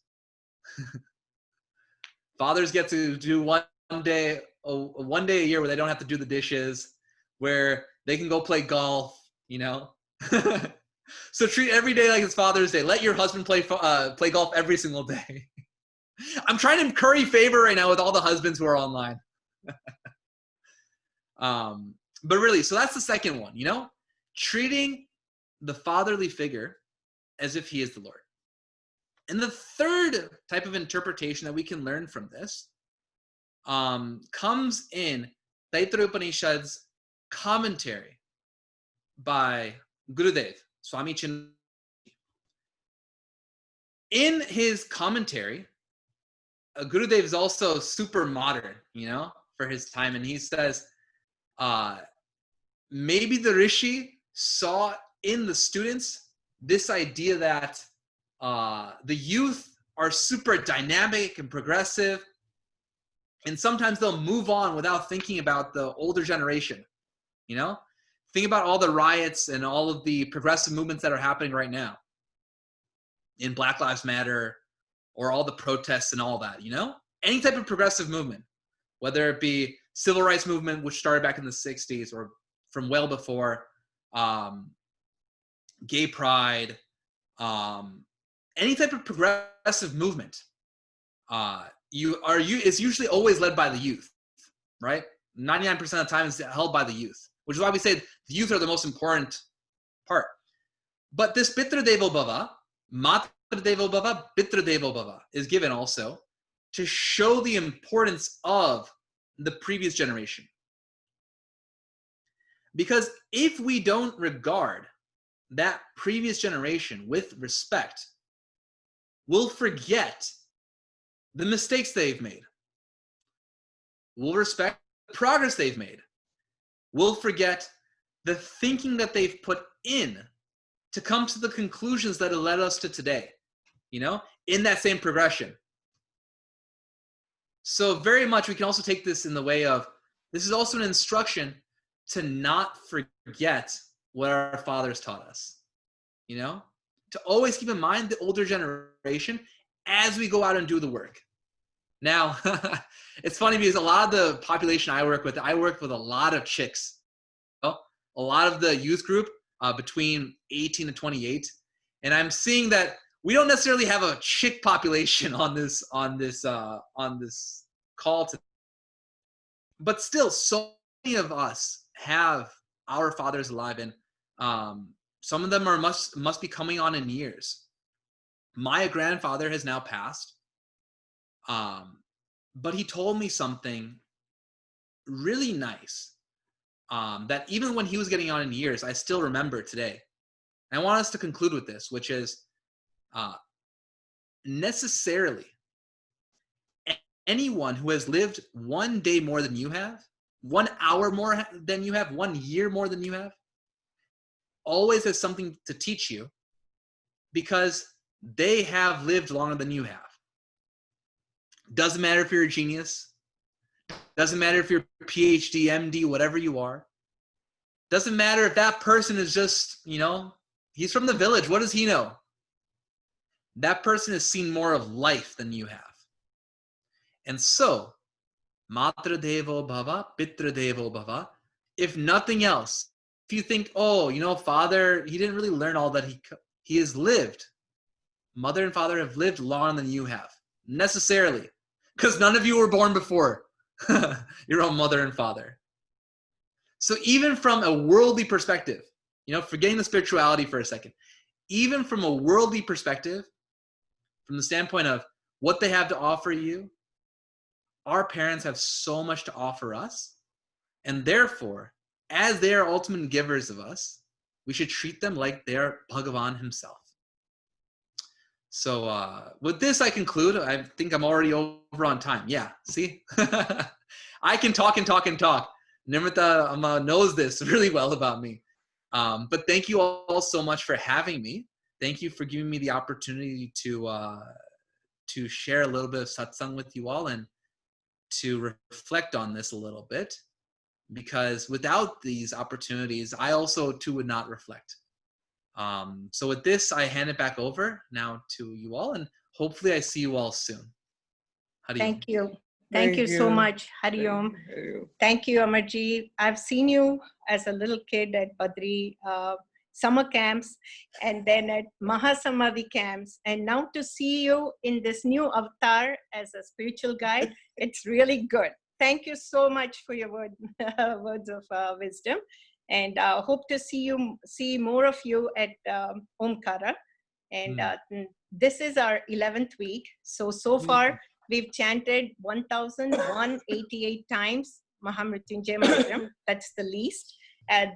Fathers get to do one day a year where they don't have to do the dishes, where they can go play golf, So treat every day like it's Father's Day. Let your husband play golf every single day. I'm trying to curry favor right now with all the husbands who are online. But really, so that's the second one, treating the fatherly figure as if he is the Lord. And the third type of interpretation that we can learn from this comes in Taittiriya Upanishad's commentary by Gurudev, Swami Chinmaya. In his commentary, Gurudev is also super modern, for his time. And he says, maybe the Rishi saw in the students this idea that the youth are super dynamic and progressive, and sometimes they'll move on without thinking about the older generation. Think about all the riots and all of the progressive movements that are happening right now in Black Lives Matter, or all the protests and all that, any type of progressive movement, whether it be civil rights movement, which started back in the 60s or from well before, gay pride, any type of progressive movement, it's usually always led by the youth, right? 99% of the time it's held by the youth, which is why we say the youth are the most important part. But this Pitra Devo Bhava, Matra Devo Bhava, Pitra Devo Bhava is given also to show the importance of the previous generation. Because if we don't regard that previous generation with respect, we'll forget the mistakes they've made. We'll respect the progress they've made. We'll forget the thinking that they've put in to come to the conclusions that have led us to today, in that same progression. So very much we can also take this in the way of, this is also an instruction to not forget what our fathers taught us, to always keep in mind the older generation as we go out and do the work. Now, it's funny because a lot of the population I work with a lot of chicks, a lot of the youth group between 18 and 28. And I'm seeing that we don't necessarily have a chick population on this call today. But still, so many of us have our fathers alive, and some of them must be coming on in years. My grandfather has now passed. But he told me something really nice that even when he was getting on in years, I still remember today. And I want us to conclude with this, which is necessarily anyone who has lived 1 day more than you have, 1 hour more than you have, 1 year more than you have, always has something to teach you because they have lived longer than you have. Doesn't matter if you're a genius. Doesn't matter if you're PhD, MD, whatever you are. Doesn't matter if that person is just, he's from the village. What does he know? That person has seen more of life than you have. And so, Matra Devo Bhava, Pitra Devo Bhava, if nothing else, if you think, father, he didn't really learn all that he has lived. Mother and father have lived longer than you have, necessarily, because none of you were born before your own mother and father. So even from a worldly perspective, forgetting the spirituality for a second, even from a worldly perspective, from the standpoint of what they have to offer you, our parents have so much to offer us. And therefore, as they are ultimate givers of us, we should treat them like they're Bhagavan himself. So with this, I conclude. I think I'm already over on time. Yeah, see? I can talk and talk and talk. Nimrita knows this really well about me. But thank you all so much for having me. Thank you for giving me the opportunity to share a little bit of satsang with you all and to reflect on this a little bit. Because without these opportunities, I also too would not reflect. So with this, I hand it back over now to you all, and hopefully I see you all soon. Hari Om. Thank you. Thank you so much, Hari Om. Thank you, Amarji. I've seen you as a little kid at Badri summer camps and then at Mahasamadhi camps. And now to see you in this new avatar as a spiritual guide, it's really good. Thank you so much for your words of wisdom. And hope to see more of you at Omkara. And this is our 11th week. So far, we've chanted 1,188 times Mrityunjaya Mantram. That's the least. And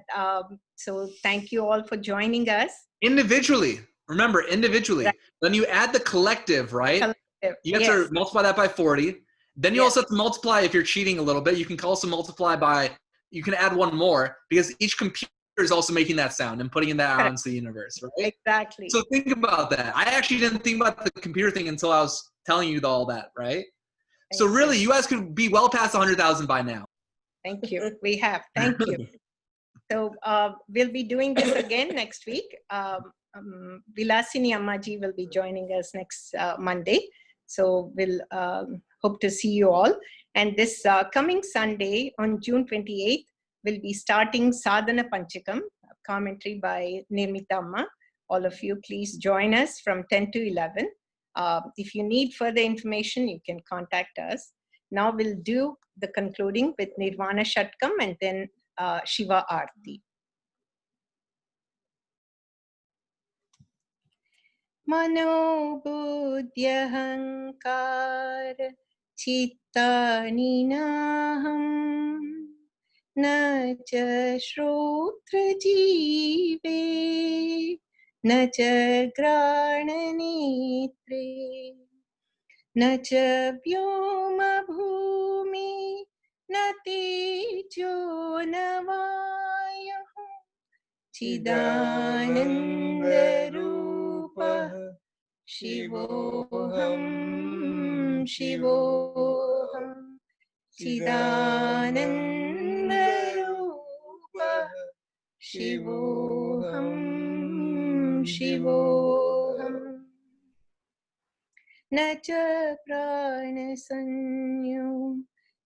so thank you all for joining us. Individually. Remember, individually. Right. When you add the collective, right? Collective. You have to multiply that by 40. Then you also have to multiply, if you're cheating a little bit, you can also multiply by, you can add one more because each computer is also making that sound and putting that out into the universe, right? Exactly. So think about that. I actually didn't think about the computer thing until I was telling you all that, right? So really, you guys could be well past 100,000 by now. Thank you. We have. Thank you. So we'll be doing this again next week. Vilasini Ammaji will be joining us next Monday. So we'll hope to see you all. And this coming Sunday on June 28th, we'll be starting Sadhana Panchakam, commentary by Nirmita Amma. All of you, please join us from 10 to 11. If you need further information, you can contact us. Now we'll do the concluding with Nirvana Shatkam and then Shiva Aarti. Mano buddhyahankar chitta ninaham na cha shrotra jive na cha grana netre na cha vyoma bhumi na tejo na vayah Chidananda Rupa Shivoham Shivoham Chidananda Rupa Shivoham Shivoham Nacha Prana Sanyo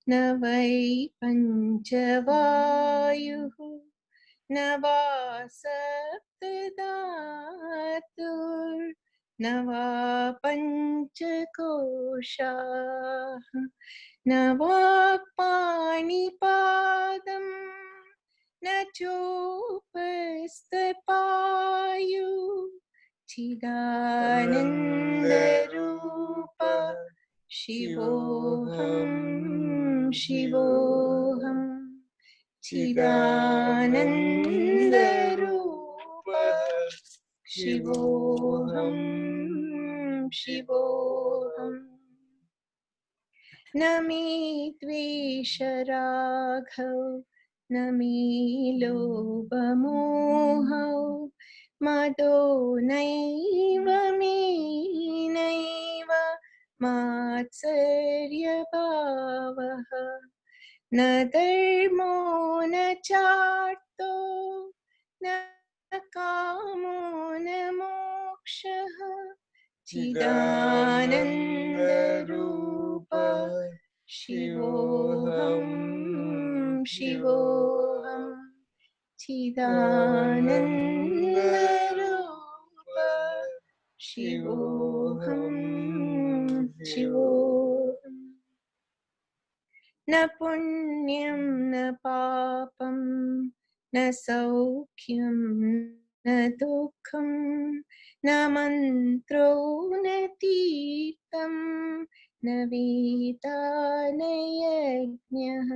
Navai Panchavayuhu Nava Saptadatur Nava Panchakosha Nava Panipadam Nachopastapayu Chidananda Rupa शिवोऽहं शिवोऽहं चिदानन्दरूप शिवोऽहं शिवोऽहम् न मे द्वेषरागौ न मे लोभमोहौ मदो नैव मे नैव मात्सर्यभावः न धर्मो न चार्थो न कामो न मोक्षः चिदानन्दरूप शिवोऽहं शिवोऽहं चिदानन्दरूप शिवोऽहं शिवोऽहम् न पुण्यं न पापं न सौख्यं न दुःखं न मन्त्रो न तीर्थं न वेदा न यज्ञः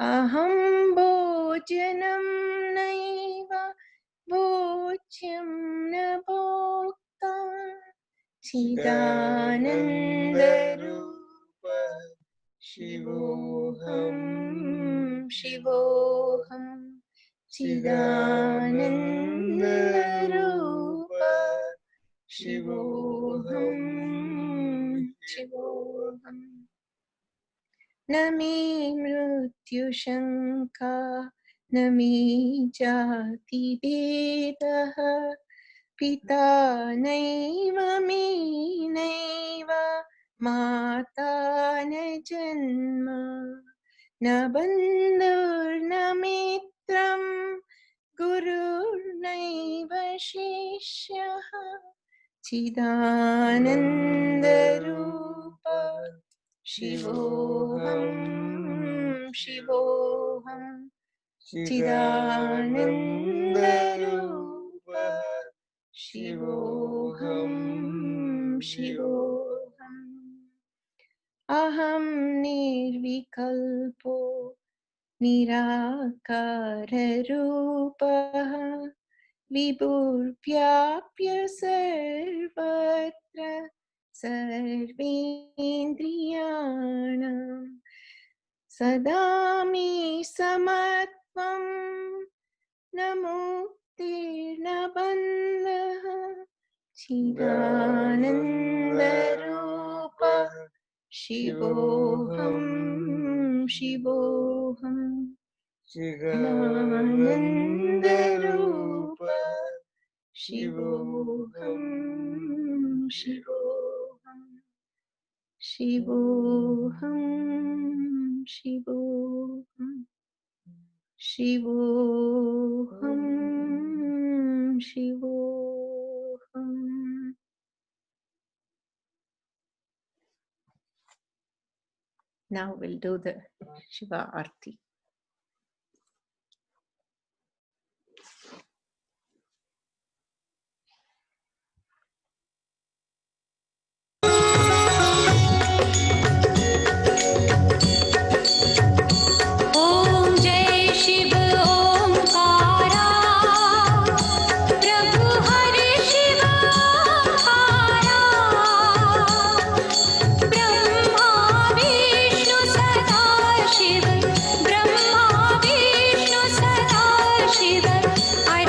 अहं भोजनं नैव भोज्यं न भोक्ता चिदानन्दरूप शिवोऽहं शिवोऽहं चिदानन्दरूप शिवोऽहं शिवोऽहम् न मे मृत्युशङ्का न मे जातिभेदः पिता नैव मे नैव माता न जन्म न बन्धुर्न मित्रं गुरुर्नैव शिष्यः चिदानन्दरूप शिवोऽहं शिवोऽहं चिदानन्दरूप शिवोऽहं शिवोऽहम् अहं निर्विकल्पो निराकाररूपः विभुर्व्याप्य सर्वत्र सर्वेन्द्रियाणां सदा मे समत्वं न मुक्तिर्न बन्धः चिदानन्दरूप शिवोऽहं शिवोऽहं चिदानन्दरूप शिवोऽहं शिवोऽहं शिवोऽहं शिवोऽहं शिवोऽहं शिवोऽहम् Now we'll do the Shiva Arti. I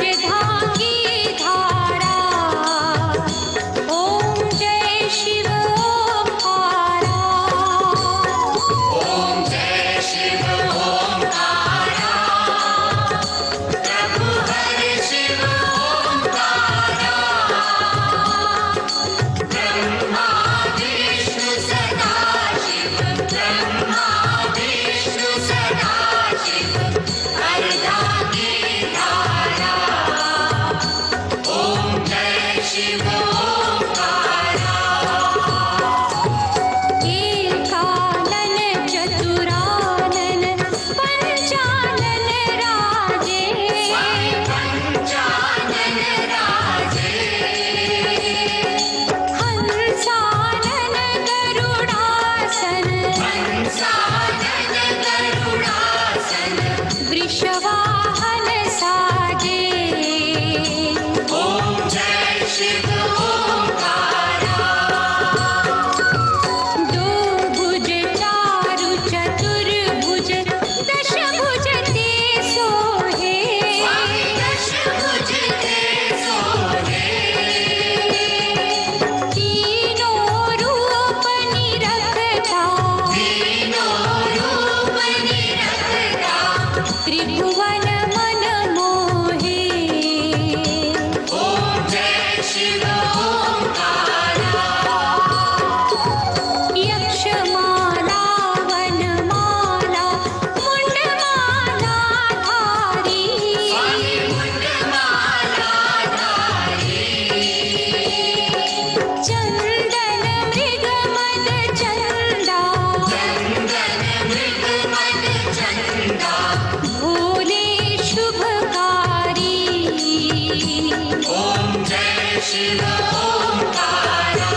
Shiv Omkara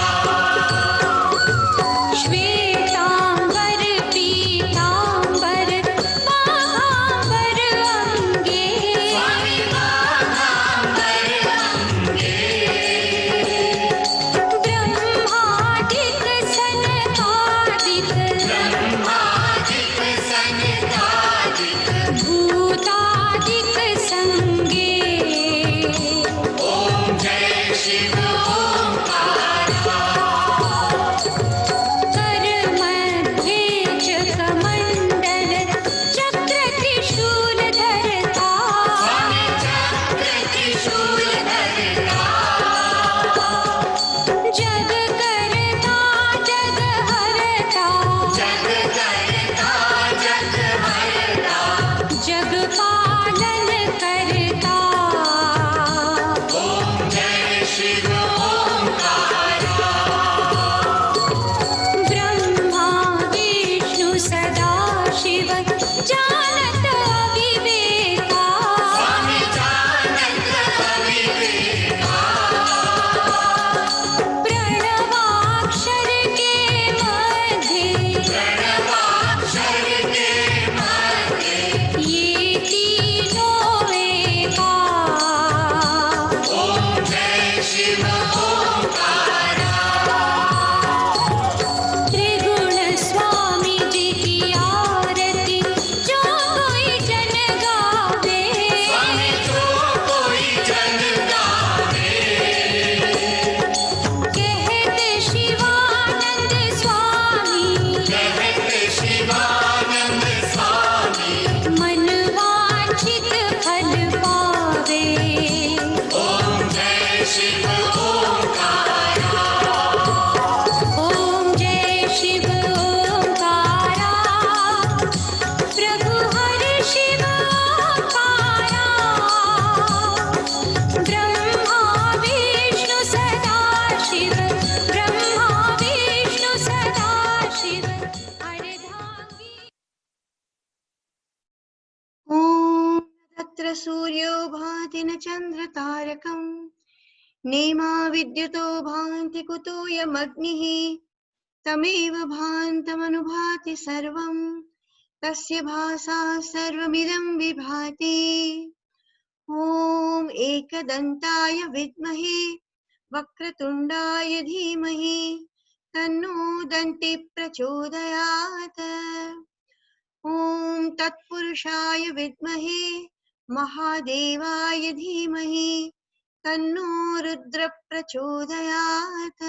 Shvetambar पीतांबर माहांबर अंगे स्वामी माघांबर अंगे ब्रह्मादिक सनकादिक ब्रह्मादिक सनकादिक भूतादिक संगे ओम जय शिव ओंकारा कर मध्ये चक्रमंडल चक्र त्रिशूल धरता स्वामी चक्र त्रिशूल धरता जग करता जग हरता जग करता जग हरता जग पालन करता ओम जय शिव ओंकारा ब्रह्मा विष्णु सदा शिव जानत अविवेका स्वामी जानत अविवेका प्रणवाक्षर के मध्य प्रणवाक्षर के मध्य ये तीनों एका ओम जय शिव ओंकारा त्रिगुण स्वामी जी की आरती जो कोई जन गावे स्वामी जो कोई जन गावे कहते शिवानंद स्वामी कहते शिवानंद स्वामी मन वांछित फल पावे ओम जय शिव ओंकारा ओम जय शिव ओंकारा प्रभु हरि शिव ओंकारा ब्रह्मा विष्णु सदा शिव ब्रह्मा विष्णु सदा शिव अर्धांगी ॐ तत्र सूर्यो भाति न चन्द्रतारकम् नेमा विद्युतो भान्ति कुतोऽयमग्निः तमेव भान्तमनुभाति सर्वं तस्य भासा सर्वमिदं विभाति ॐ एकदन्ताय विद्महे वक्रतुण्डाय धीमहि तन्नो दन्ति प्रचोदयात् ॐ तत्पुरुषाय विद्महे महादेवाय धीमहि तन्नो रुद्र प्रचोदयात्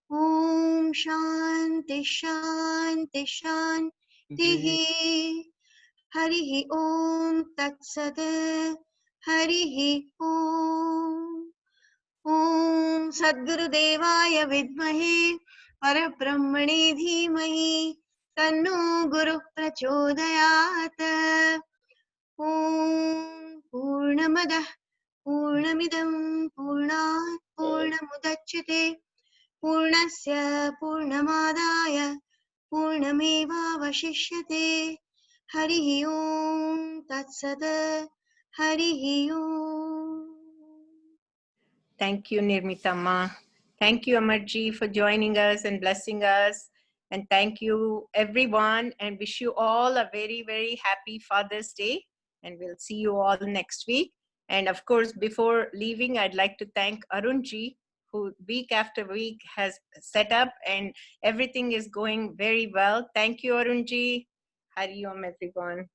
ॐ शान्ति शान्ति शान्तिः हरिः ॐ तत्सत् हरिः ॐ ॐ सद्गुरुदेवाय विद्महे परब्रह्मणे धीमहि तन्नो गुरुः प्रचोदयात् ॐ पूर्णमदः पूर्णमिदं पूर्णात् पूर्णमुदच्यते पूर्णस्य पूर्णमादाय पूर्णमेवावशिष्यते हरिः ॐ तत्सत् हरिः ॐ Thank you, Nirmitama. Thank you, Amarji, for joining us and blessing us. And thank you, everyone, and wish you all a very, very happy Father's Day. And we'll see you all next week. And of course, before leaving, I'd like to thank Arunji, who week after week has set up, and everything is going very well. Thank you, Arunji. Hari Om, everyone.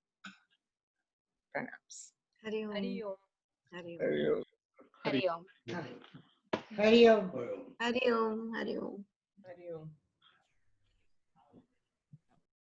Pranams. Hari Om Hari Om Hari Om Hari Om Hari Om Hari Om Hari Om Hari Om.